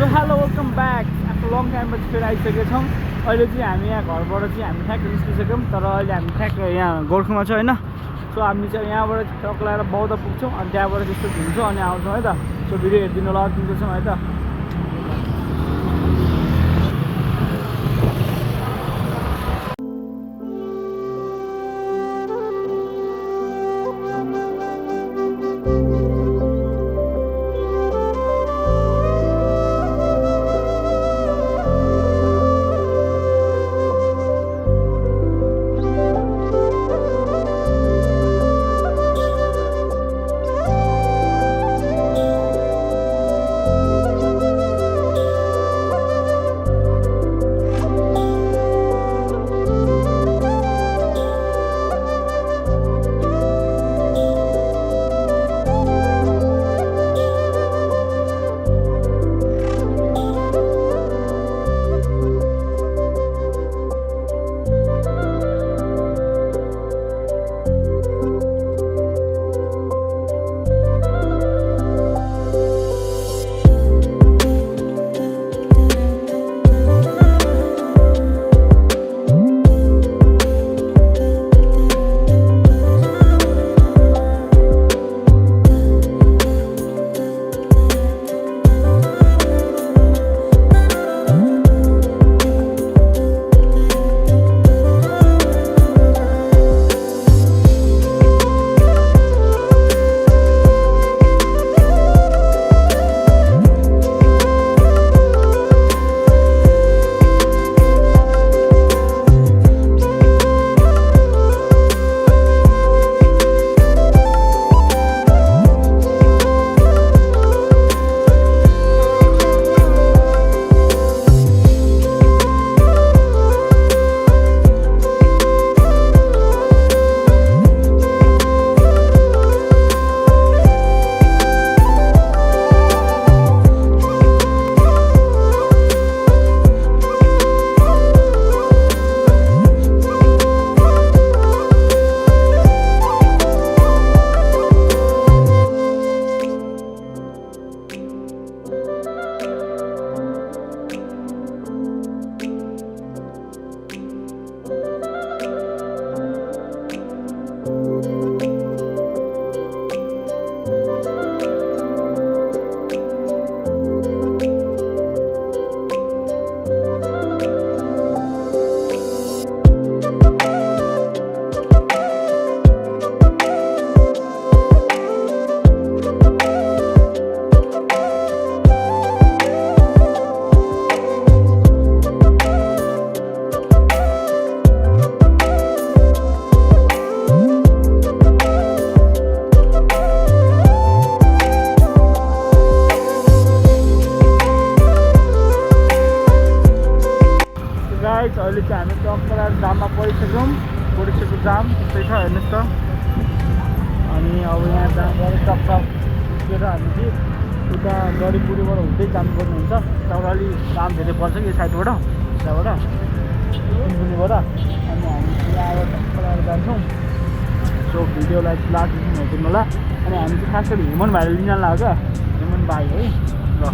So hello welcome back after long टाइमपछि फेरि आइसकेका छौँ। अहिले चाहिँ हामी यहाँ घरबाट चाहिँ हामी ठ्याक्क निस्किसक्यौँ, तर अहिले हामी ठ्याक्क यहाँ गोर्खामा छ होइन। सो हामी चाहिँ यहाँबाट ट्रक लगाएर बौद्ध पुग्छौँ अनि त्यहाँबाट त्यस्तो घुम्छौँ अनि आउँछौँ है त। सो भिडियो हेरिदिनु होला दिँदैछौँ है त। अहिले चाहिँ हामी टक्कर जाममा परिसकेको जाम त्यस्तै छ हेर्नुहोस् त। अनि अब यहाँ जामबाट टक्क पुगेर हामी चाहिँ उता गढीपुरीबाट हुँदै जानुपर्ने हुन्छ। त्यहाँबाट अलिक जाम धेरै पर्छ कि यो साइडबाट त्यहाँबाट सिलगढीबाट। अनि हामी यहाँबाट टक्कर जान्छौँ। सो भिडियोलाई लास्ट हेरिदिनु होला। अनि हामी चाहिँ खास गरी हेमन भाइले लिन लाग्यो क्या, हेमन भाइ है ल।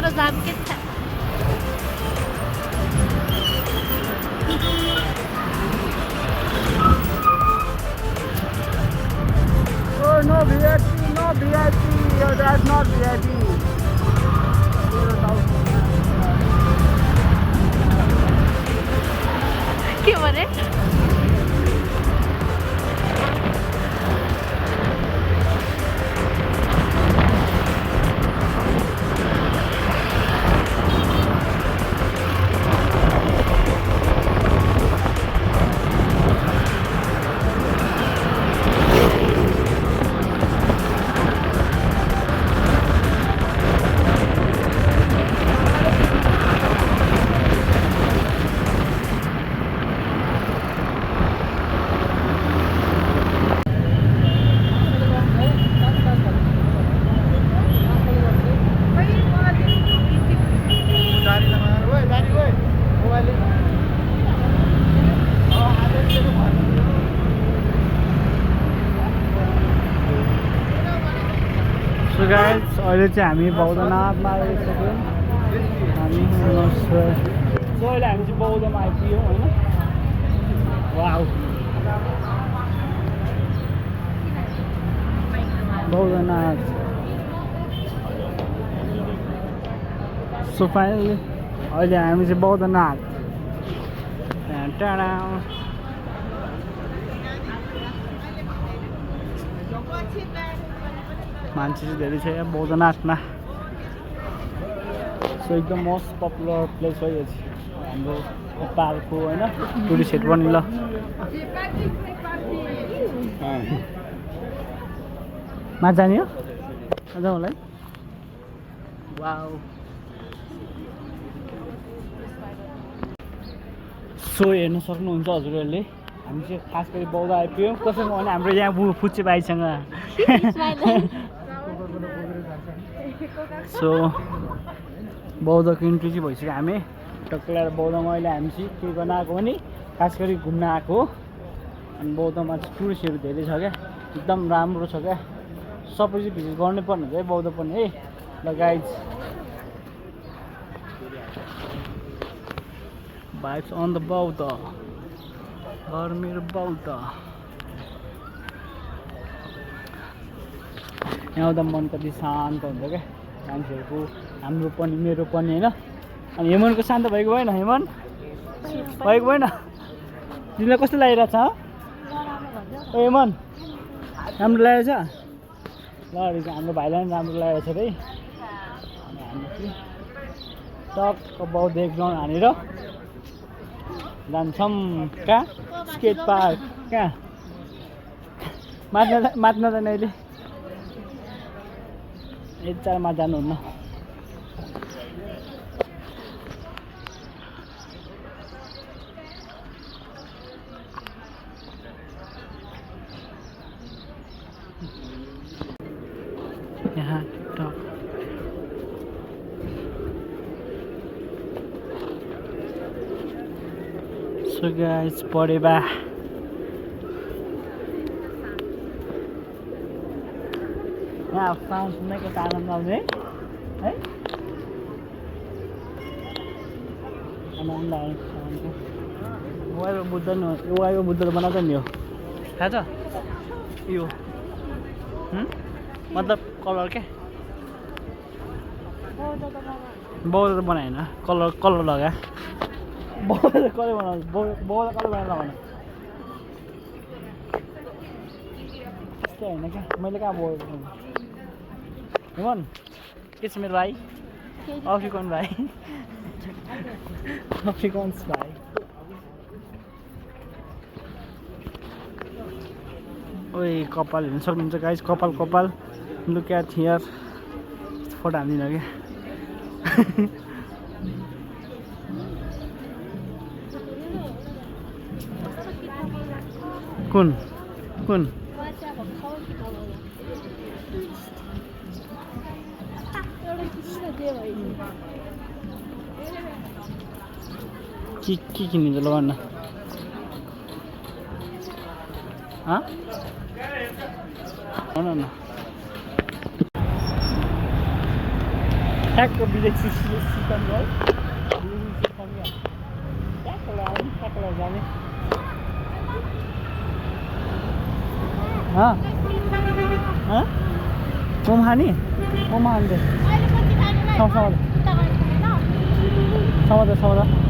तर जाम के छ Oh, no VIP, no VIP. That's not VIP. के भने So guys, अहिले चाहिँ हामी बौद्धनाथमा आइसक्यौँ हामी सो अहिले हामी चाहिँ बौद्धमा आइपुग्यौँ होइन वाउ बौद्धनाथ सो फाइनली अहिले हामी चाहिँ बौद्धनाथ टाढा मान्छे चाहिँ धेरै छ यहाँ बौद्धनाथमा सो एकदम मोस्ट पपुलर प्लेस हो यो चाहिँ हाम्रो पार्क हो होइन टुरिस्टहरू पनि ल मा जाने हो जाउँ होला है वाउ सो हेर्न सक्नुहुन्छ हजुरहरूले हामी चाहिँ खास गरी बौद्ध आइपुग्यौँ कसैको भने हाम्रो यहाँ फुच्चे भाइसँग सो बौद्धको इन्ट्री चाहिँ भइसक्यो हामी टक्कै ल्याएर बौद्धमा अहिले हामी चाहिँ के गर्न आएको भने खास गरी घुम्न आएको हो अनि बौद्धमा चाहिँ टुरिस्टहरू धेरै छ क्या एकदम राम्रो छ क्या सबै चाहिँ भिजिट गर्नै पर्ने हुन्छ है बौद्ध पनि है ल गाइज भाइब्स अन द बौद्ध घर मेरो बौद्ध यहाँ आउँदा मन कति शान्त हुन्छ क्या मान्छेहरूको हाम्रो पनि मेरो पनि होइन अनि हेमनको शान्त भएको भएन हेमन भएको भएन तिमीलाई कस्तो लागिरहेको छ हेमन राम्रो लागेको छ ल हाम्रो भाइलाई पनि राम्रो लागेको छ है अनि हामी चाहिँ टक्क बौद्ध एक राउन्ड हानेर जान्छौँ कहाँ स्केट पार्क कहाँ माथ्न जाने अहिले यतामा जानुहुन्न यहाँ टक सो गाइस पढेबा यहाँ साउन्ड सुन्नेको आनन्द आउने है आनन्द आउने साउन्डको वाइको बुद्ध नि हो वाइको बुद्ध त बनाउँछ नि हो थाहा छ यो मतलब कलर क्या बौद्ध त बनाएन कलर लगा बौद्ध त कलर बनाउँछ बौद्ध कलर बनाएर लगाउनु त्यस्तो होइन क्या मैले कहाँ बौद्ध बनाउनु हेमन के छ मेरो भाइ अफ्रिकन भाइ अफ्रिकन्स भाइ ओइ कपाल हेर्न सक्नुहुन्छ गाइस कपाल लुक एट हियर फोटो हाल्दिनँ क्या कुन के किनिन्छ ल भन्न भन न ठ्याक्क विदेशी सिस्टम गयो विदेशी सिस्टम क्या ट्याक्कलाई आउने ट्याक्कलाई जाने मोमो खाने मोमो खान्छ समाउँदा